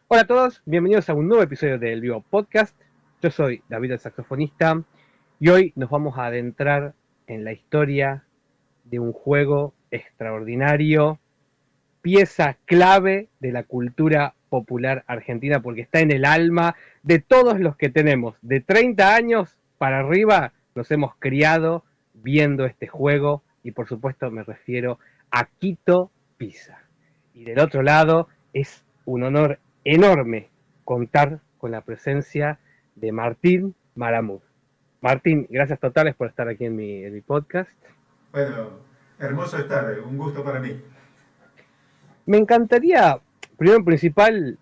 Hola a todos, bienvenidos a un nuevo episodio del Vivo Podcast. Yo soy David el saxofonista y hoy nos vamos a adentrar en la historia de un juego extraordinario, pieza clave de la cultura popular argentina porque está en el alma de todos los que tenemos de 30 años para arriba, nos hemos criado viendo este juego y por supuesto me refiero a Quito Pisa. Y del otro lado es un honor enorme contar con la presencia de Martín Maramud. Martín, gracias totales por estar aquí en mi podcast. Bueno, hermoso estar, un gusto para mí. Me encantaría, primero en principal,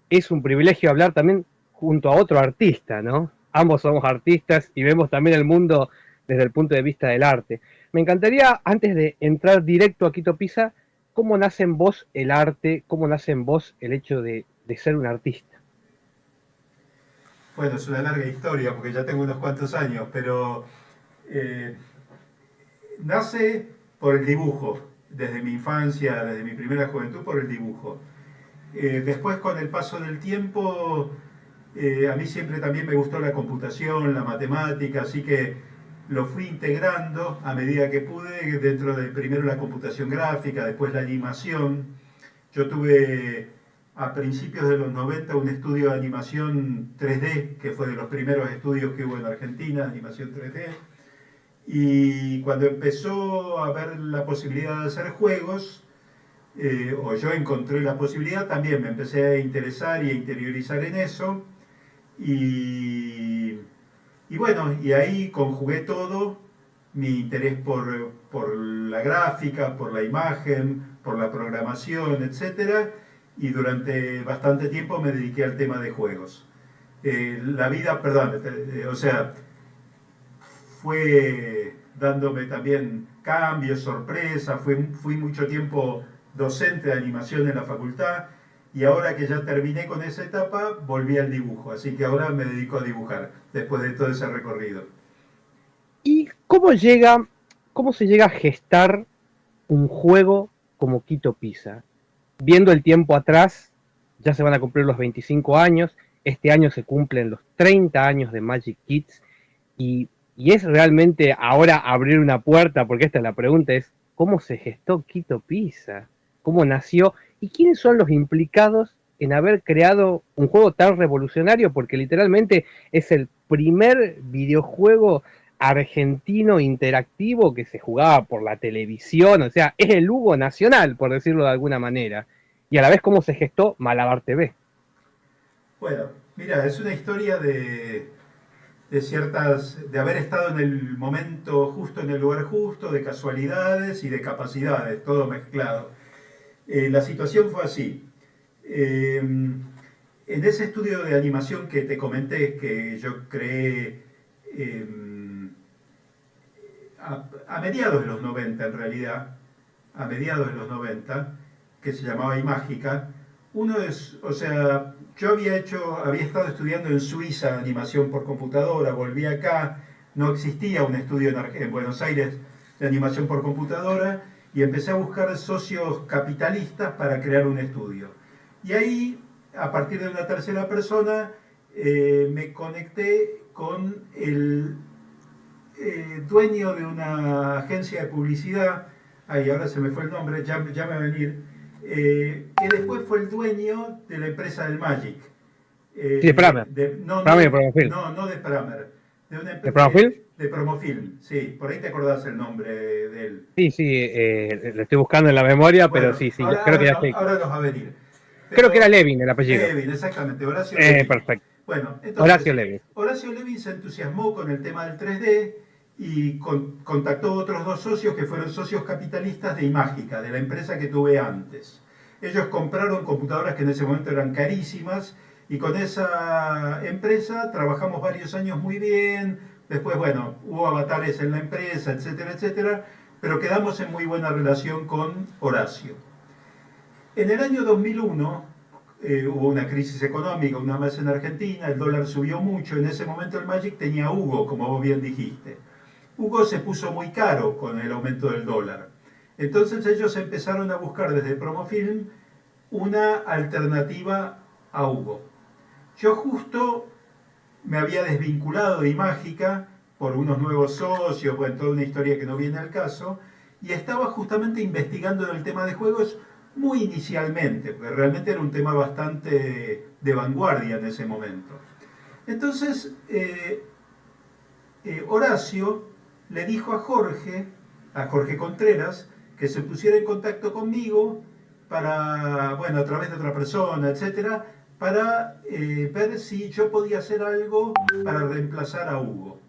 es un privilegio hablar también junto a otro artista, ¿no? Ambos somos artistas y vemos también el mundo desde el punto de vista del arte. Me encantaría, antes de entrar directo a Quito Pisa, cómo nace en vos el arte, cómo nace en vos el hecho de ser un artista. Bueno, es una larga historia porque ya tengo unos cuantos años, pero eh, nace por el dibujo, desde mi infancia, desde mi primera juventud, por el dibujo. Después, con el paso del tiempo, a mí siempre también me gustó la computación, la matemática, así que lo fui integrando a medida que pude dentro de primero la computación gráfica, después la animación. Yo tuve a principios de los 90 un estudio de animación 3D, que fue de los primeros estudios que hubo en Argentina, animación 3D. Y cuando empezó a haber la posibilidad de hacer juegos, o yo encontré la posibilidad, también me empecé a interesar y a interiorizar en eso. Y, y bueno, y ahí conjugué todo, mi interés por la gráfica, por la imagen, por la programación, etcétera, y durante bastante tiempo me dediqué al tema de juegos. La vida, perdón, o sea, fue dándome también cambios, sorpresas, fui mucho tiempo docente de animación en la facultad y ahora que ya terminé con esa etapa, volví al dibujo, así que ahora me dedico a dibujar, después de todo ese recorrido. ¿Y cómo se llega a gestar un juego como Quito Pisa? Viendo el tiempo atrás, ya se van a cumplir los 25 años, este año se cumplen los 30 años de Magic Kids y es realmente ahora abrir una puerta, porque esta es la pregunta, es ¿cómo se gestó Quito Pisa? ¿Cómo nació? ¿Y quiénes son los implicados en haber creado un juego tan revolucionario? Porque literalmente es el primer videojuego argentino interactivo que se jugaba por la televisión, o sea, es el Hugo nacional, por decirlo de alguna manera. Y a la vez cómo se gestó Malabar TV. Bueno, mira, es una historia de ciertas, de haber estado en el momento justo, en el lugar justo, de casualidades y de capacidades, todo mezclado. La situación fue así. En ese estudio de animación que te comenté, que yo creé eh, a mediados de los 90 en realidad, a mediados de los 90, que se llamaba Imágica, uno es, o sea, yo había estado estudiando en Suiza animación por computadora, volví acá, no existía un estudio en Buenos Aires de animación por computadora y empecé a buscar socios capitalistas para crear un estudio. Y ahí, a partir de una tercera persona, me conecté con el dueño de una agencia de publicidad, ay, ahora se me fue el nombre, ya me va a venir, que después fue el dueño de la empresa del Magic. Sí, de Pramer. Pramer de Promofilm. No de Pramer, ¿De Promofilm? de Promofilm, sí, por ahí te acordás el nombre de él. Sí, sí, lo estoy buscando en la memoria, pero Bueno, sí, sí, creo que ya sé. ahora nos va a venir. Creo que era Pero Levin el apellido. Levin, exactamente, Horacio Levin. Perfecto. Bueno, Horacio entonces, Levin. Horacio Levin se entusiasmó con el tema del 3D y contactó a otros dos socios que fueron socios capitalistas de Imágica, de la empresa que tuve antes. Ellos compraron computadoras que en ese momento eran carísimas y con esa empresa trabajamos varios años muy bien. Después, bueno, hubo avatares en la empresa, etcétera, etcétera, pero quedamos en muy buena relación con Horacio. En el año 2001 hubo una crisis económica, una más en Argentina, el dólar subió mucho, en ese momento el Magic tenía Hugo, como vos bien dijiste. Hugo se puso muy caro con el aumento del dólar. Entonces ellos empezaron a buscar desde Promofilm una alternativa a Hugo. Yo justo me había desvinculado de Imágica por unos nuevos socios, bueno, toda una historia que no viene al caso, y estaba justamente investigando el tema de juegos muy inicialmente, porque realmente era un tema bastante de vanguardia en ese momento. Entonces, Horacio le dijo a Jorge Contreras, que se pusiera en contacto conmigo para, bueno, a través de otra persona, etcétera, para ver si yo podía hacer algo para reemplazar a Hugo.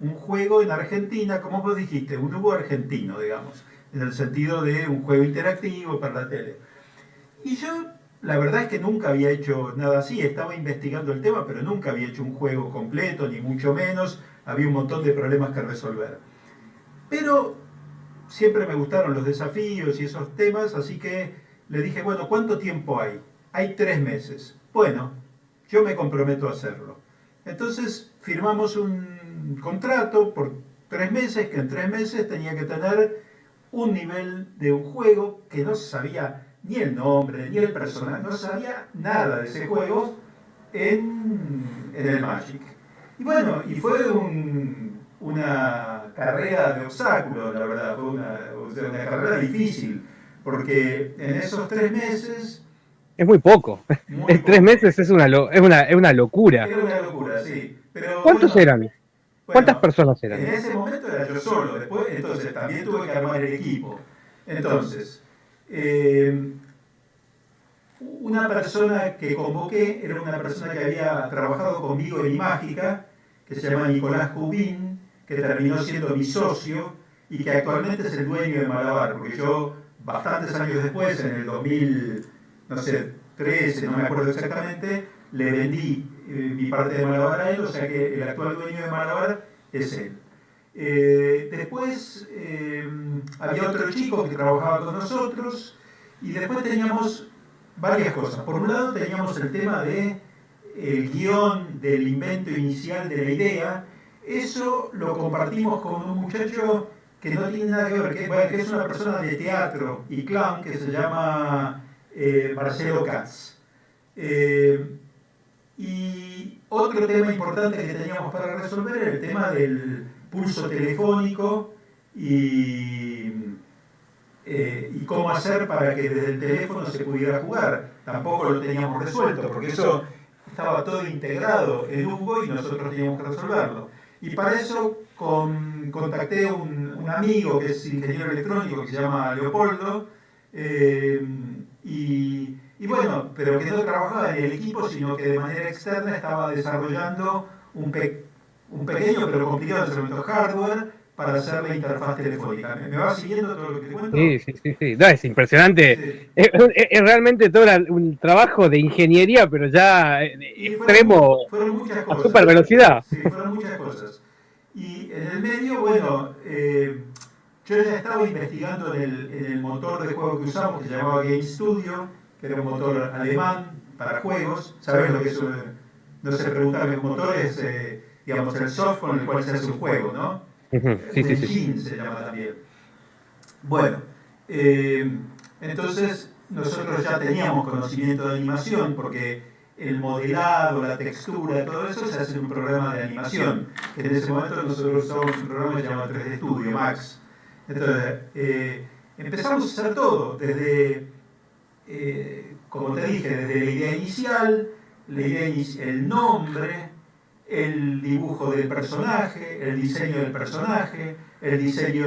Un juego en Argentina, como vos dijiste, un Hugo argentino, digamos, en el sentido de un juego interactivo para la tele. Y yo, la verdad es que nunca había hecho nada así, estaba investigando el tema, pero nunca había hecho un juego completo, ni mucho menos, había un montón de problemas que resolver. Pero siempre me gustaron los desafíos y esos temas, así que le dije, bueno, ¿cuánto tiempo hay? Hay 3 meses. Bueno, yo me comprometo a hacerlo. Entonces firmamos un contrato por 3 meses, que en 3 meses tenía que tener un nivel de un juego que no sabía ni el nombre, ni el personaje, no sabía nada de ese juego en el Magic. Y bueno, y fue una carrera de obstáculos, la verdad, fue una carrera difícil, porque en esos 3 meses... Es muy poco. Muy En 3 poco. meses es una locura. Era una locura, sí. Pero ¿Cuántos bueno, eran? ¿Cuántas bueno, personas en eran? ese momento era yo solo, después, entonces también tuve que armar el equipo. Entonces, una persona que convoqué era una persona que había trabajado conmigo en Imágica, que se llama Nicolás Cubín, que terminó siendo mi socio y que actualmente es el dueño de Malabar, porque yo, bastantes años después, en el 2000, no sé, 13, no me acuerdo exactamente, le vendí mi parte de Malabar a él, o sea que el actual dueño de Malabar es él. Después había otro chico que trabajaba con nosotros y después teníamos varias cosas. Por un lado teníamos el tema de el guión, del invento inicial de la idea. Eso lo compartimos con un muchacho que no tiene nada que ver, que es una persona de teatro y clown que se llama Marcelo Katz. Y otro tema importante que teníamos para resolver era el tema del pulso telefónico y cómo hacer para que desde el teléfono se pudiera jugar. Tampoco lo teníamos resuelto, porque eso estaba todo integrado en Hugo y nosotros teníamos que resolverlo. Y para eso contacté a un amigo que es ingeniero electrónico, que se llama Leopoldo, y bueno, pero que no trabajaba en el equipo, sino que de manera externa estaba desarrollando un pequeño pero complicado instrumento hardware para hacer la interfaz telefónica. ¿Me va siguiendo todo lo que te cuento? Sí. No, es impresionante. Sí. Es realmente todo un trabajo de ingeniería, pero ya Y extremo fueron muchas a cosas. super velocidad. Sí, fueron muchas cosas. Y en el medio, bueno, yo ya estaba investigando en el motor de juego que usamos, que se llamaba Game Studio, que era un motor alemán para juegos. ¿Sabes lo que es? No se pregunta qué motor es, digamos, el software con el cual se hace un juego, ¿no? Sí. Engine se llama también. Bueno, entonces nosotros ya teníamos conocimiento de animación porque el modelado, la textura, todo eso se hace en un programa de animación, que en ese momento nosotros usamos un programa que se llama 3D Studio Max. Entonces, empezamos a hacer todo, desde, como te dije, desde la idea inicial, el nombre, el dibujo del personaje, el diseño del personaje, el diseño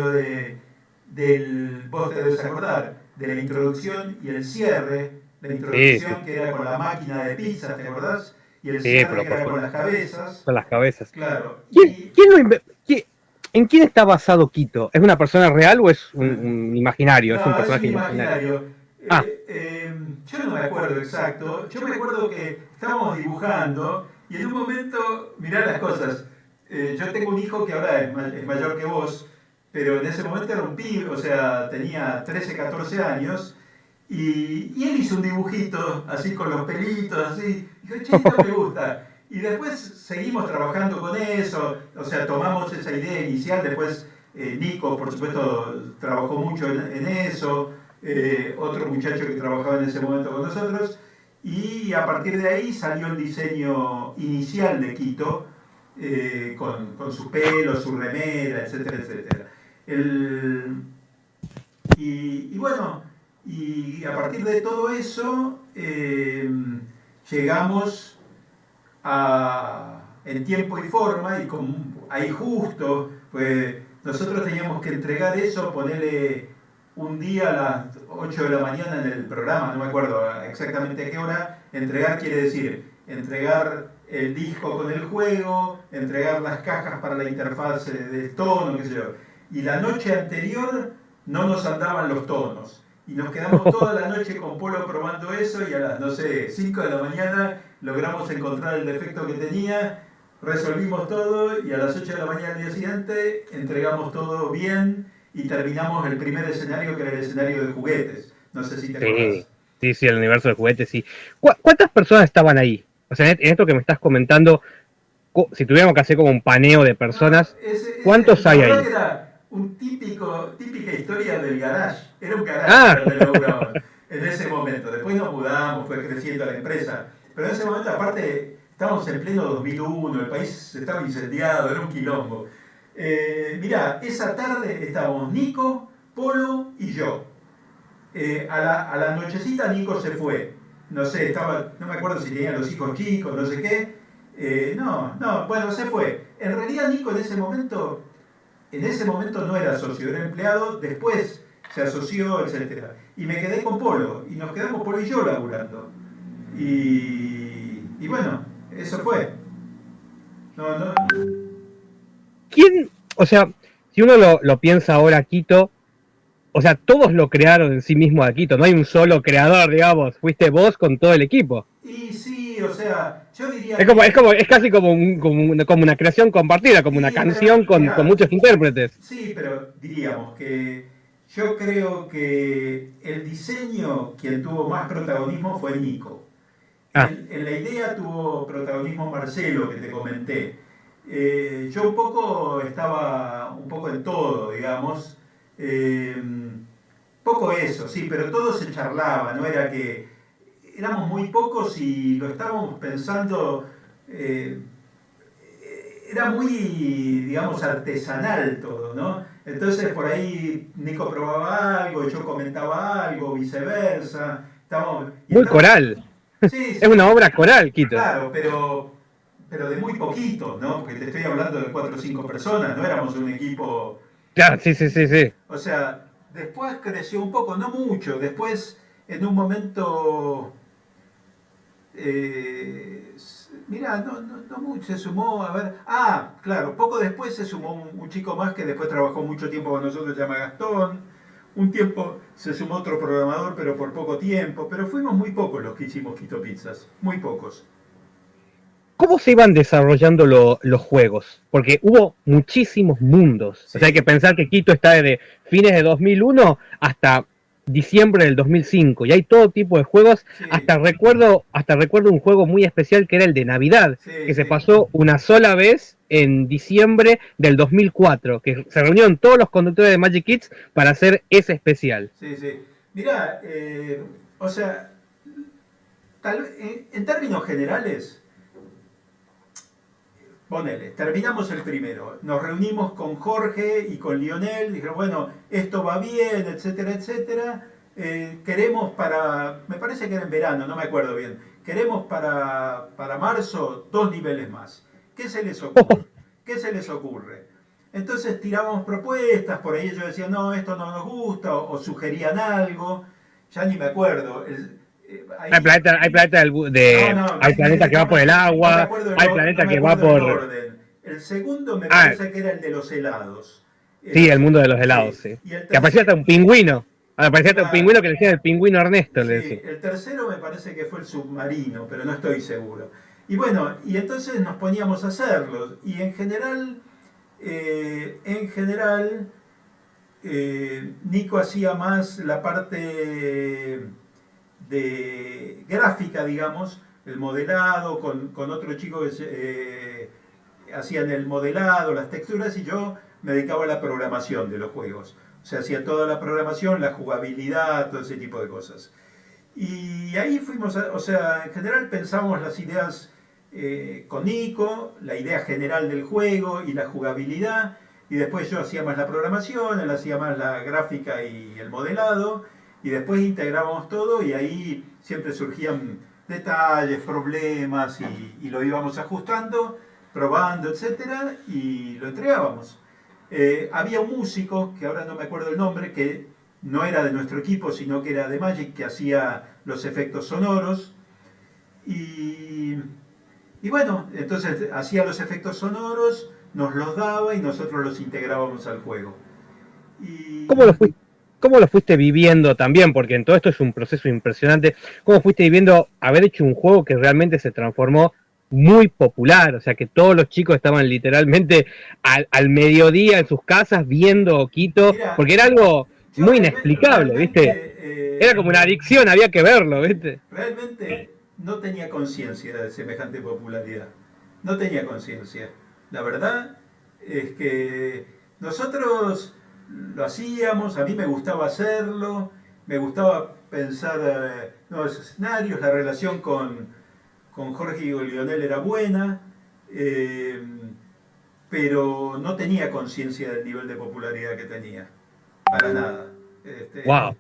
vos te debes acordar, de la introducción y el cierre. La introducción que era con la máquina de pizza, ¿te acordás? Y el cierre que era con las cabezas. Con las cabezas. Claro. ¿En quién está basado Quito? ¿Es una persona real o es un imaginario? No, es un personaje imaginario. Ah. Yo no me acuerdo exacto. Yo me acuerdo que estábamos dibujando y en un momento, mirá las cosas. Yo tengo un hijo que ahora es mayor que vos, pero en ese momento era un pibe, o sea, tenía 13, 14 años. Y él hizo un dibujito así con los pelitos, así. Dijo, che, esto me gusta. Y después seguimos trabajando con eso, o sea, tomamos esa idea inicial, después Nico, por supuesto, trabajó mucho en eso, otro muchacho que trabajaba en ese momento con nosotros, Y a partir de ahí salió el diseño inicial de Quito, con su pelo, su remera, etcétera, etcétera. El, y bueno, y a partir de todo eso llegamos en tiempo y forma, y ahí justo, pues nosotros teníamos que entregar eso, ponerle un día a las 8 de la mañana en el programa, no me acuerdo exactamente a qué hora. Entregar quiere decir entregar el disco con el juego, entregar las cajas para la interfaz del tono, qué sé yo. Y la noche anterior no nos andaban los tonos. Y nos quedamos toda la noche con Polo probando eso, y a las, no sé, 5 de la mañana logramos encontrar el defecto que tenía, resolvimos todo, y a las 8 de la mañana del día siguiente entregamos todo bien y terminamos el primer escenario, que era el escenario de juguetes. No sé si te acordás. Sí, el universo de juguetes, sí. ¿Cuántas personas estaban ahí? O sea, en esto que me estás comentando, si tuviéramos que hacer como un paneo de personas, ¿cuántos hay ahí? Era un típica historia del garage. Era un garage donde laburaban en ese momento. Después nos mudamos, fue creciendo la empresa. Pero en ese momento, aparte, estábamos en pleno 2001, el país estaba incendiado, era un quilombo. Mirá, esa tarde estábamos Nico, Polo y yo. A la nochecita Nico se fue. No sé, no me acuerdo si tenía los hijos chicos, no sé qué. Bueno, se fue. En realidad Nico en ese momento no era socio, era empleado, después se asoció, etcétera. Y me quedé con Polo, y nos quedamos Polo y yo laburando. Y bueno, eso fue. No. ¿Quién, o sea, si uno lo piensa ahora, Quito, o sea, todos lo crearon en sí mismo a Quito, no hay un solo creador, digamos, fuiste vos con todo el equipo. Y sí, o sea, yo diría es casi como una creación compartida, como una canción con muchos intérpretes. Sí, pero diríamos que yo creo que el diseño, quien tuvo más protagonismo fue Nico. En la idea tuvo protagonismo Marcelo, que te comenté. Yo estaba un poco en todo, digamos. Poco eso, sí, pero todo se charlaba, no era que éramos muy pocos y lo estábamos pensando. Era muy, digamos, artesanal todo, ¿no? Entonces por ahí Nico probaba algo, yo comentaba algo, viceversa. Muy coral. Sí, es una obra coral, Quito. Claro, pero de muy poquito, ¿no? Porque te estoy hablando de 4 o 5 personas, no éramos un equipo. Claro, sí. O sea, después creció un poco, no mucho. Después, en un momento, mirá, no mucho, se sumó, a ver. Claro, poco después se sumó un chico más que después trabajó mucho tiempo con nosotros, se llama Gastón. Un tiempo se sumó otro programador, pero por poco tiempo. Pero fuimos muy pocos los que hicimos Quito Pizzas, muy pocos. ¿Cómo se iban desarrollando los juegos? Porque hubo muchísimos mundos. Sí. O sea, hay que pensar que Quito está desde fines de 2001 hasta diciembre del 2005. Y hay todo tipo de juegos. Sí. Hasta recuerdo un juego muy especial que era el de Navidad, que se pasó una sola vez en diciembre del 2004, que se reunieron todos los conductores de Magic Kids para hacer ese especial. Sí. Mirá, o sea, en términos generales, ponele, terminamos el primero, nos reunimos con Jorge y con Lionel, dijeron, bueno, esto va bien, etcétera, etcétera. Queremos me parece que era en verano, no me acuerdo bien, queremos para marzo 2 niveles más. ¿Qué se les ocurre? Entonces tirábamos propuestas, por ahí ellos decían, no, esto no nos gusta, o sugerían algo, ya ni me acuerdo. Hay planeta que va por el agua, hay planeta que va por... El segundo me parece que era el de los helados. Sí, el mundo de los helados, sí. Que aparecía hasta un pingüino. Aparecía hasta un pingüino que le decía el pingüino Ernesto. Sí, el tercero me parece que fue el submarino, pero no estoy seguro. Y bueno, y entonces nos poníamos a hacerlos. Y en general, Nico hacía más la parte de gráfica, digamos, el modelado, con otro chico que hacían el modelado, las texturas, y yo me dedicaba a la programación de los juegos. O sea, hacía toda la programación, la jugabilidad, todo ese tipo de cosas. Y ahí fuimos, o sea, en general pensamos las ideas con Nico, la idea general del juego y la jugabilidad, y después yo hacía más la programación, él hacía más la gráfica y el modelado, y después integrábamos todo y ahí siempre surgían detalles, problemas y lo íbamos ajustando, probando, etcétera, y lo entregábamos. Había un músico, que ahora no me acuerdo el nombre, que no era de nuestro equipo, sino que era de Magic, que hacía los efectos sonoros. Y, y bueno, entonces hacía los efectos sonoros, nos los daba y nosotros los integrábamos al juego. ¿Cómo lo Y fuiste, cómo lo fuiste viviendo también? Porque en todo esto es un proceso impresionante. ¿Cómo fuiste viviendo haber hecho un juego que realmente se transformó muy popular? O sea, que todos los chicos estaban literalmente al mediodía en sus casas viendo Quito, mira, porque era algo yo muy inexplicable, ¿viste? realmente, Era como una adicción, había que verlo, ¿viste? realmente no tenía conciencia de semejante popularidad. No tenía conciencia. La verdad es que nosotros lo hacíamos, a mí me gustaba hacerlo, me gustaba pensar nuevos escenarios, la relación con Jorge y Lionel era buena, eh, pero no tenía conciencia del nivel de popularidad que tenía, para nada. Wow. Este,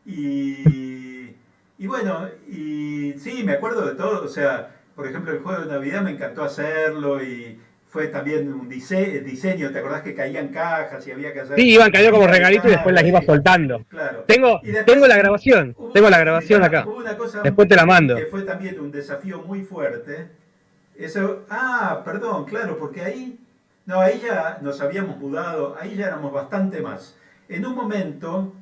y, y bueno, y sí, me acuerdo de todo, o sea, por ejemplo, el juego de Navidad me encantó hacerlo y fue también un diseño, ¿te acordás que caían cajas y había que hacer Sí, iban cayendo como distintas regalitos y después las detalles? iba Sí, soltando. claro. Tengo, Y tengo la después grabación, hubo, tengo la grabación acá. hubo una cosa Después te la que mando. fue también un desafío muy fuerte. Eso, perdón, claro, porque ahí, no, ahí ya nos habíamos mudado, ahí ya éramos bastante más. En un momento,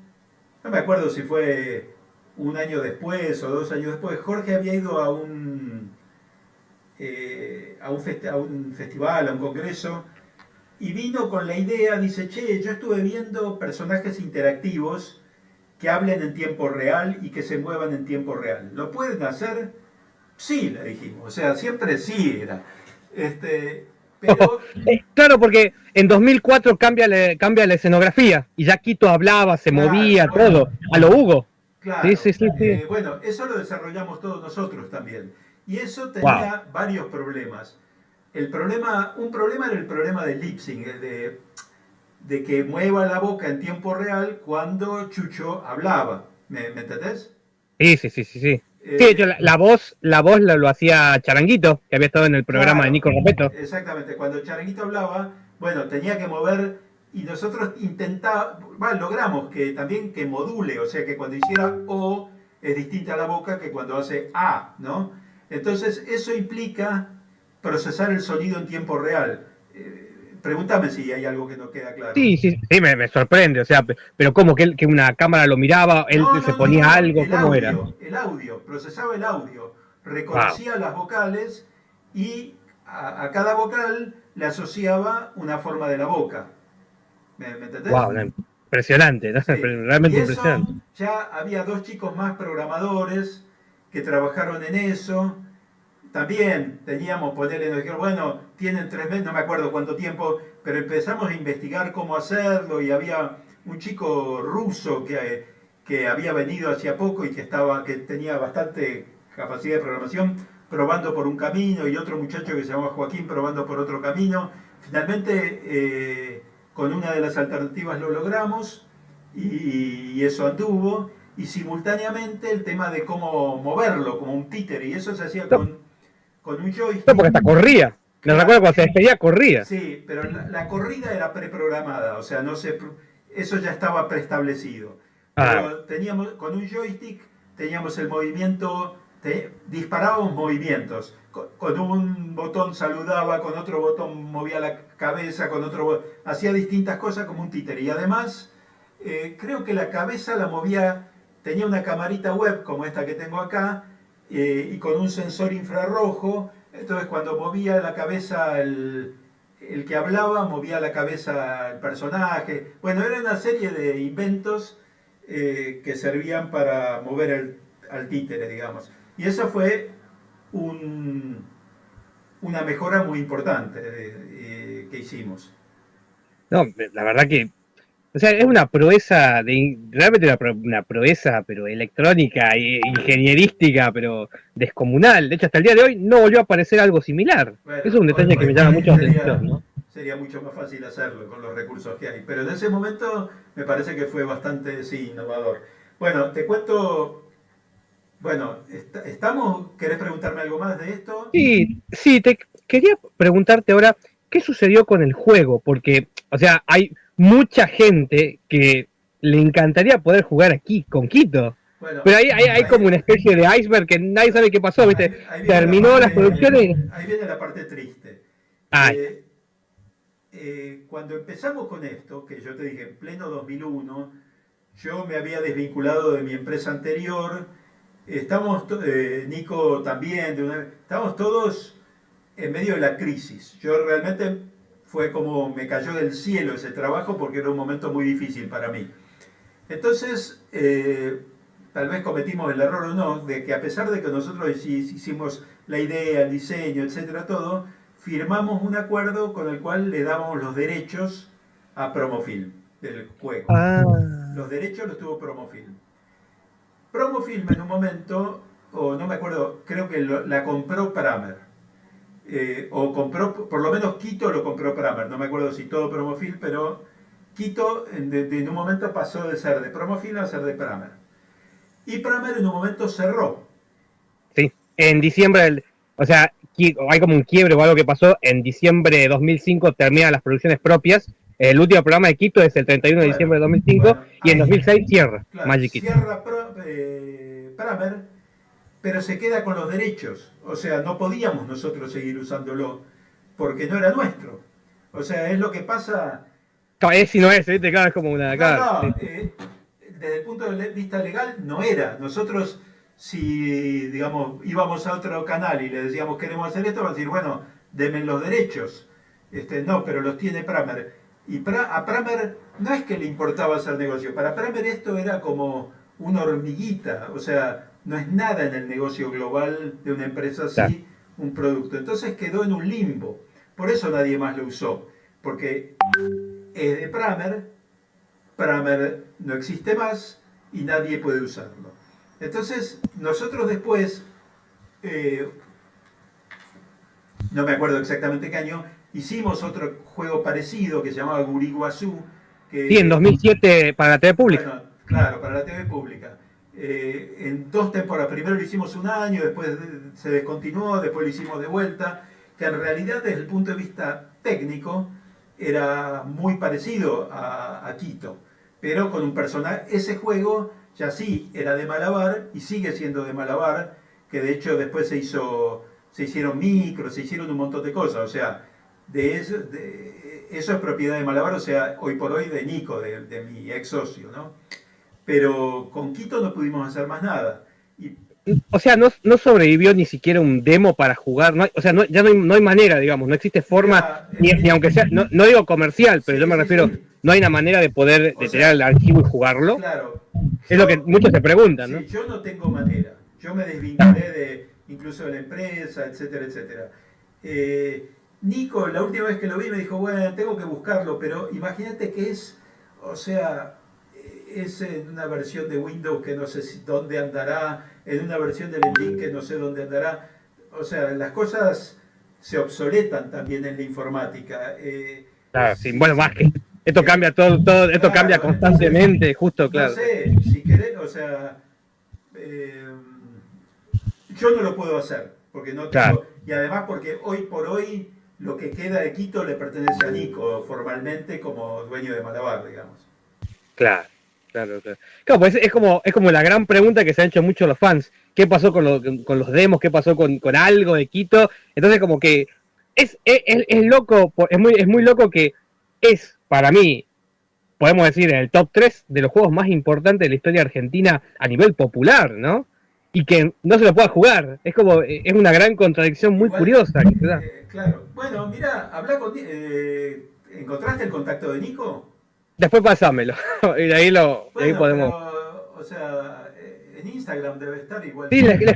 no me acuerdo si fue un año después o 2 años después, Jorge había ido a un festival, a un congreso, y vino con la idea, dice, che, yo estuve viendo personajes interactivos que hablen en tiempo real y que se muevan en tiempo real. ¿Lo pueden hacer? Sí, le dijimos, o sea, siempre sí era. Este, pero, Claro, porque en 2004 cambia la escenografía y ya Quito hablaba, se claro, movía, bueno, todo. A lo Hugo. Sí, claro. sí, sí, sí. Bueno, eso lo desarrollamos todos nosotros también. Y eso Wow. tenía varios problemas. Un problema era el problema del lip sync, de que mueva la boca en tiempo real cuando Chucho hablaba. ¿Me entendés? Sí, sí, sí, sí, sí. Sí, de hecho, Eh, la voz lo hacía Charanguito, que había estado en el programa de claro, Nico Repeto. exactamente. Cuando Charanguito hablaba, bueno, tenía que mover y nosotros logramos que también que module, o sea que cuando hiciera O es distinta a la boca que cuando hace A, ¿no? Entonces eso implica procesar el sonido en tiempo real. Pregúntame si hay algo que no queda claro. Sí, sí, sí, me sorprende, o sea, pero ¿cómo? Que una cámara lo miraba, No, él se no, no, ponía no, algo, ¿cómo era? el audio, procesaba el audio, Wow. reconocía las vocales y a cada vocal le asociaba una forma de la boca. ¿Me entendés? Wow, no, impresionante, ¿no? Sí. Y Realmente eso impresionante. ya había dos chicos más programadores que trabajaron en eso. También teníamos, ponerle, nos dijeron, bueno, tienen 3 meses, no me acuerdo cuánto tiempo, pero empezamos a investigar cómo hacerlo y había un chico ruso que había venido hacía poco y que tenía bastante capacidad de programación, probando por un camino y otro muchacho que se llamaba Joaquín probando por otro camino. Finalmente, con una de las alternativas lo logramos y eso anduvo. Y simultáneamente el tema de cómo moverlo como un títere, y eso se hacía No, con un no, porque joystick. hasta corría. Me recuerdo Claro, cuando se despedía, corría. sí, pero la corrida era preprogramada, o sea, eso ya estaba preestablecido. Ah, Pero con un joystick teníamos el movimiento, disparábamos movimientos. Con un botón saludaba, con otro botón movía la cabeza, hacía distintas cosas como un títere. Y además, creo que la cabeza la movía, tenía una camarita web como esta que tengo acá, y con un sensor infrarrojo. Entonces cuando movía la cabeza el que hablaba, movía la cabeza el personaje. Bueno, era una serie de inventos que servían para mover al títere, digamos. Y eso fue un- una mejora muy importante que hicimos. no, la verdad que O sea, es una proeza, realmente una proeza, pero electrónica e ingenierística, pero descomunal. De hecho, hasta el día de hoy no volvió a aparecer algo similar. Bueno, Eso es un detalle que hoy me por llama hoy mucho la atención, ¿no? sería mucho más fácil hacerlo con los recursos que hay. Pero en ese momento me parece que fue bastante, sí, innovador. Bueno, te cuento, bueno, ¿querés preguntarme algo más de esto? Sí, sí, te quería preguntarte ahora, ¿qué sucedió con el juego? Porque, o sea, hay mucha gente que le encantaría poder jugar aquí, con Quito. Bueno, Pero hay ahí, como una especie de iceberg que nadie sabe qué pasó, ¿viste? ahí viene la Terminó las producciones. ahí viene la parte triste. Ay, Eh, Cuando empezamos con esto, que yo te dije en pleno 2001, yo me había desvinculado de mi empresa anterior, Nico también, estábamos todos en medio de la crisis. Yo realmente fue como me cayó del cielo ese trabajo porque era un momento muy difícil para mí. Entonces, tal vez cometimos el error o no, de que a pesar de que nosotros hicimos la idea, el diseño, etcétera, todo, firmamos un acuerdo con el cual le dábamos los derechos a Promofilm del juego. ah, Los derechos los tuvo Promofilm. Promofilm en un momento, o no me acuerdo, creo que la compró Pramer. O compró, por lo menos Quito lo compró Pramer. No me acuerdo si todo Promofilm, pero Quito en un momento pasó de ser de Promofilm a ser de Pramer. Y Pramer en un momento cerró. sí. En diciembre, o sea, hay como un quiebre o algo que pasó. En diciembre de 2005 terminan las producciones propias. El último programa de Quito es el 31 de Bueno, diciembre de 2005 bueno, y en ahí, 2006 cierra claro, Magic Quito. cierra Pramer, pero se queda con los derechos. O sea, no podíamos nosotros seguir usándolo porque no era nuestro. O sea, es lo que pasa. Es si no es, ¿viste? Claro, es como una. No, Claro, no, sí. desde el punto de vista legal no era. Nosotros, si, digamos, íbamos a otro canal y le decíamos queremos hacer esto, van a decir, bueno, denme los derechos. No, pero los tiene Pramer. Y a Pramer no es que le importaba hacer negocio. Para Pramer esto era como una hormiguita. O sea, no es nada en el negocio global de una empresa Claro. así, un producto. Entonces quedó en un limbo. Por eso nadie más lo usó. Porque es de Pramer, Pramer no existe más y nadie puede usarlo. Entonces, nosotros después, eh, no me acuerdo exactamente qué año, hicimos otro juego parecido que se llamaba Guriguazú, Sí, en que, 2007 para la TV pública. bueno, claro, para la TV pública. En dos temporadas, primero lo hicimos un año, después se descontinuó, después lo hicimos de vuelta, que en realidad desde el punto de vista técnico era muy parecido a Quito, pero con un personaje, ese juego ya sí era de Malabar y sigue siendo de Malabar, que de hecho después se hicieron micros, se hicieron un montón de cosas, o sea, eso es propiedad de Malabar, o sea, hoy por hoy de Nico, de mi ex socio, ¿no? Pero con Quito no pudimos hacer más nada. Y O sea, no sobrevivió ni siquiera un demo para jugar. O sea, ya no hay manera, digamos, no existe forma, mira, ni aunque sea, no digo comercial, pero yo sí, me sí, refiero, sí. no hay una manera de poder O de tener el sea, archivo y jugarlo. claro, Es lo que yo, muchos se preguntan, ¿no? sí, yo no tengo manera. Yo me desvinculé incluso de la empresa, etcétera, etcétera. Nico, la última vez que lo vi me dijo, bueno, tengo que buscarlo, pero imagínate que o sea, es en una versión de Windows que no sé dónde andará, en una versión del Link que no sé dónde andará. O sea, las cosas se obsoletan también en la informática. Claro, sí, Si, bueno, más que esto que- cambia todo, esto cambia claro, entonces, constantemente, justo, no claro. sé, si querés, o sea, eh, yo no lo puedo hacer, porque no Claro, tengo, y además porque hoy por hoy lo que queda de Quito le pertenece a Nico formalmente como dueño de Malabar, digamos. claro, claro. Claro, pues es como la gran pregunta que se han hecho muchos los fans. ¿Qué pasó con los demos? ¿Qué pasó con algo de Quito? Entonces, como que es loco, es muy loco que es, para mí, podemos decir, en el top 3 de los juegos más importantes de la historia argentina a nivel popular, ¿no? Y que no se lo pueda jugar. Es como, es una gran contradicción muy Igual, curiosa que se da. claro. Bueno, mira, ¿encontraste el contacto de Nico? Después pasámelo. Y de ahí Bueno, podemos. pero, o sea, en Instagram debe estar igual Sí, que... le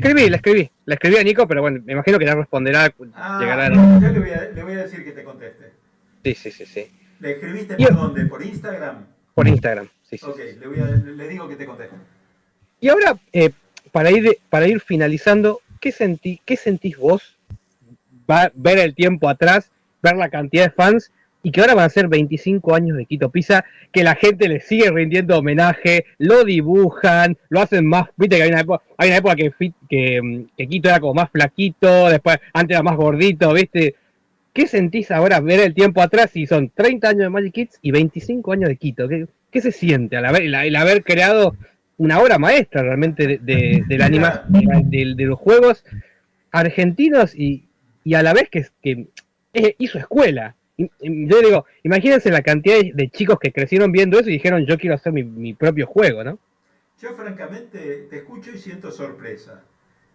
escribí a Nico, pero bueno, me imagino que ya responderá, Ah, llegará. yo le voy a decir que te conteste. Sí. ¿Le escribiste Y, por dónde? ¿Por Instagram? Por Instagram, sí, sí. Ok, Sí. le digo que te conteste. Y ahora, para ir finalizando, qué sentís vos ver el tiempo atrás, ver la cantidad de fans y que ahora van a ser 25 años de Quito Pizza, que la gente le sigue rindiendo homenaje, lo dibujan, lo hacen más, viste que hay una época que Quito era como más flaquito, después antes era más gordito, viste. ¿Qué sentís ahora ver el tiempo atrás si son 30 años de Magic Kids y 25 años de Quito? ¿Qué se siente al haber creado una obra maestra realmente de la Mira, animación, de los juegos argentinos y a la vez que hizo escuela? Yo digo, imagínense la cantidad de chicos que crecieron viendo eso y dijeron, yo quiero hacer mi propio juego, ¿no? yo francamente te escucho y siento sorpresa.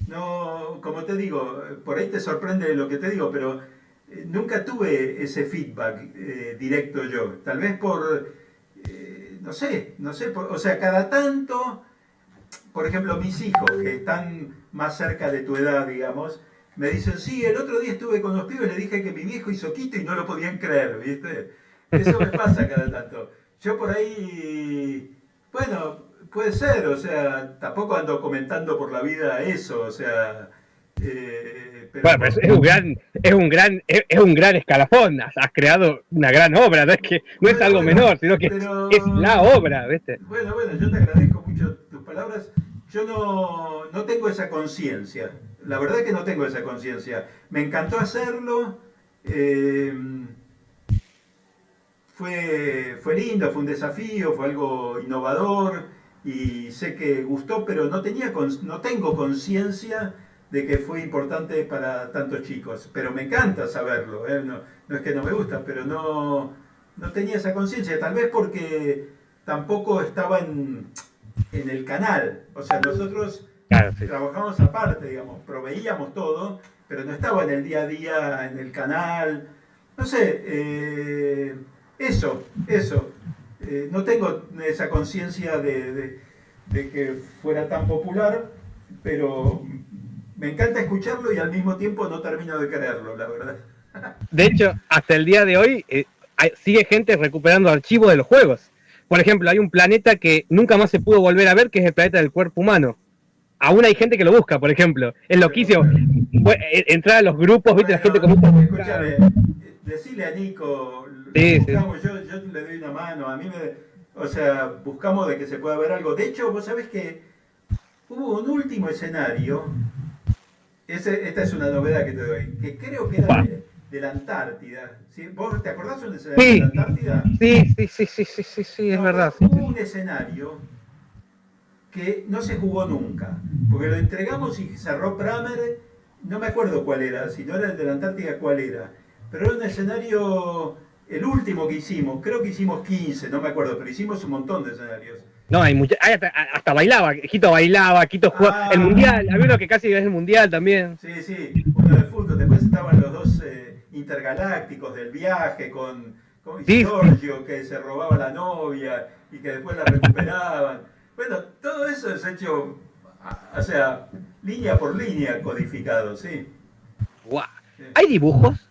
No, como te digo, por ahí te sorprende lo que te digo, pero nunca tuve ese feedback directo yo. Tal vez por, no sé, o sea, cada tanto, por ejemplo, mis hijos que están más cerca de tu edad, digamos, me dicen, sí, el otro día estuve con los pibes, le dije que mi viejo hizo Quito y no lo podían creer, ¿viste? Eso me pasa cada tanto. Yo por ahí, bueno, puede ser, o sea, tampoco ando comentando por la vida eso, o sea, pero Bueno, pero es un gran escalafón. Has creado una gran obra, no es que no es bueno, algo bueno, menor, sino que es la pero obra, ¿viste? bueno, yo te agradezco mucho tus palabras. Yo no tengo esa conciencia. La verdad es que no tengo esa conciencia. Me encantó hacerlo. eh, fue lindo, fue un desafío, fue algo innovador y sé que gustó, pero no tengo conciencia de que fue importante para tantos chicos. Pero me encanta saberlo, ¿eh? No es que no me gusta, pero no tenía esa conciencia. Tal vez porque tampoco estaba en el canal. O sea, nosotros Claro, sí. trabajamos aparte, digamos, proveíamos todo, pero no estaba en el día a día, en el canal. No sé, eso. No tengo esa conciencia de que fuera tan popular, pero me encanta escucharlo y al mismo tiempo no termino de creerlo, la verdad. De hecho, hasta el día de hoy sigue gente recuperando archivos de los juegos. Por ejemplo, hay un planeta que nunca más se pudo volver a ver, que es el planeta del cuerpo humano. Aún hay gente que lo busca, por ejemplo. Es loquísimo. Entrar a los grupos, viste, la gente Bueno, comienza a buscar. escúchame, decile a Nico, lo Sí, sí. buscamos, yo le doy una mano, o sea, buscamos de que se pueda ver algo. De hecho, vos sabés que hubo un último escenario, esta es una novedad que te doy, que creo que era de la Antártida. ¿Sí? ¿Vos te acordás de un escenario de Sí, la Antártida? sí, es No, verdad. Sí, hubo sí. un escenario que no se jugó nunca, porque lo entregamos y cerró Pramer, no me acuerdo cuál era, si no era el de la Antártida, cuál era, pero era un escenario, el último que hicimos, creo que hicimos 15, no me acuerdo, pero hicimos un montón de escenarios. No, hay hasta bailaba, Quito jugaba. El Ah, mundial, había uno que casi es el mundial también. sí, sí, uno de fútbol, después estaban los dos intergalácticos del viaje con Sí, Giorgio que se robaba la novia y que después la recuperaban. Bueno, todo eso es hecho, o sea, línea por línea codificado, sí. wow. Sí. ¿Hay dibujos?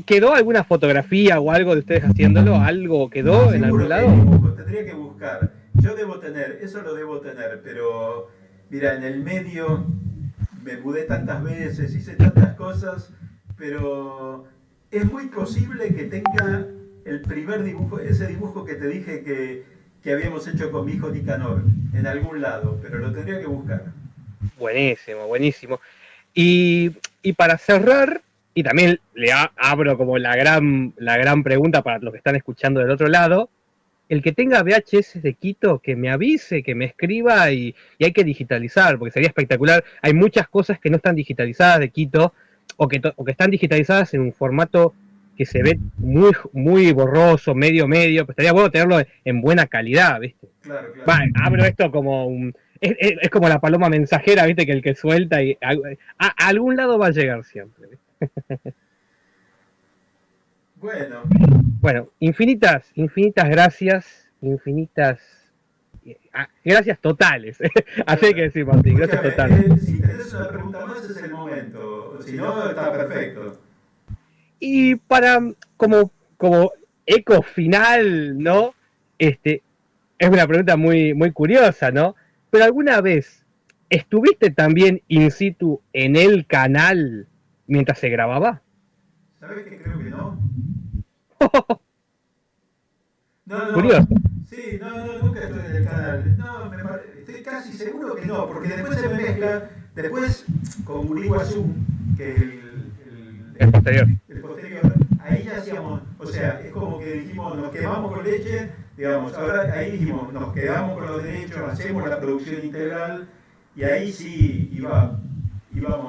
¿Quedó alguna fotografía o algo de ustedes haciéndolo? ¿Algo quedó en algún Seguro que hay lado? dibujos, tendría que buscar. Yo debo tener, eso lo debo tener, pero mira, en el medio me mudé tantas veces, hice tantas cosas, pero es muy posible que tenga el primer dibujo, ese dibujo que te dije que habíamos hecho con mi hijo Nicanor, en algún lado, pero lo tendría que buscar. Buenísimo, buenísimo. Y para cerrar, y también abro como la gran pregunta para los que están escuchando del otro lado, el que tenga VHS de Quito, que me avise, que me escriba y hay que digitalizar, porque sería espectacular. Hay muchas cosas que no están digitalizadas de Quito o que están digitalizadas en un formato que se ve muy borroso, medio, pues estaría bueno tenerlo en buena calidad, ¿viste? Claro, Va, claro. abro esto como es como la paloma mensajera, ¿viste? Que el que suelta y a algún lado va a llegar siempre, ¿viste? Bueno, Bueno, infinitas gracias, gracias totales. Así hay que bueno. decir, Martín, gracias Escúchame, totales. si tenés una pregunta más es el momento, si no, está perfecto. Y para, como eco final, ¿no? Es una pregunta muy, muy curiosa, ¿no? Pero alguna vez, ¿estuviste también in situ en el canal mientras se grababa? ¿Sabes qué? Creo que no. No, no, Curioso. sí, no, nunca estoy en el canal. No, estoy casi seguro que no, porque después se me mezcla, después con Uriguazú, que es El posterior. el posterior, ahí ya hacíamos, o sea, es como que dijimos, nos quedamos con leche, digamos, ahora ahí dijimos, nos quedamos con los derechos, hacemos la producción integral, y ahí sí íbamos,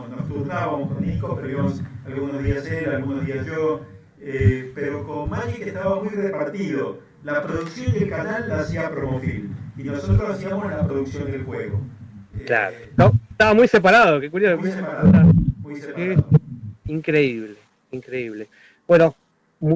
nos turnábamos con Nico, pero íbamos algunos días él, algunos días yo, pero con Magic estaba muy repartido. La producción del canal la hacía Promofilm y nosotros hacíamos la producción del juego. Claro. No, estaba muy separado, qué curioso. Muy separado, muy Qué separado. increíble, increíble. Bueno,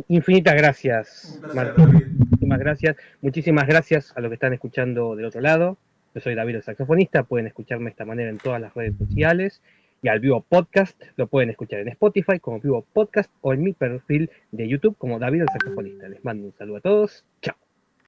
infinitas gracias, Un placer, Martín. David. Muchísimas gracias. Muchísimas gracias a los que están escuchando del otro lado. Yo soy David, el saxofonista. Pueden escucharme de esta manera en todas las redes sociales. Y al Vivo Podcast lo pueden escuchar en Spotify como Vivo Podcast o en mi perfil de YouTube como David, el saxofonista. Les mando un saludo a todos. Chao.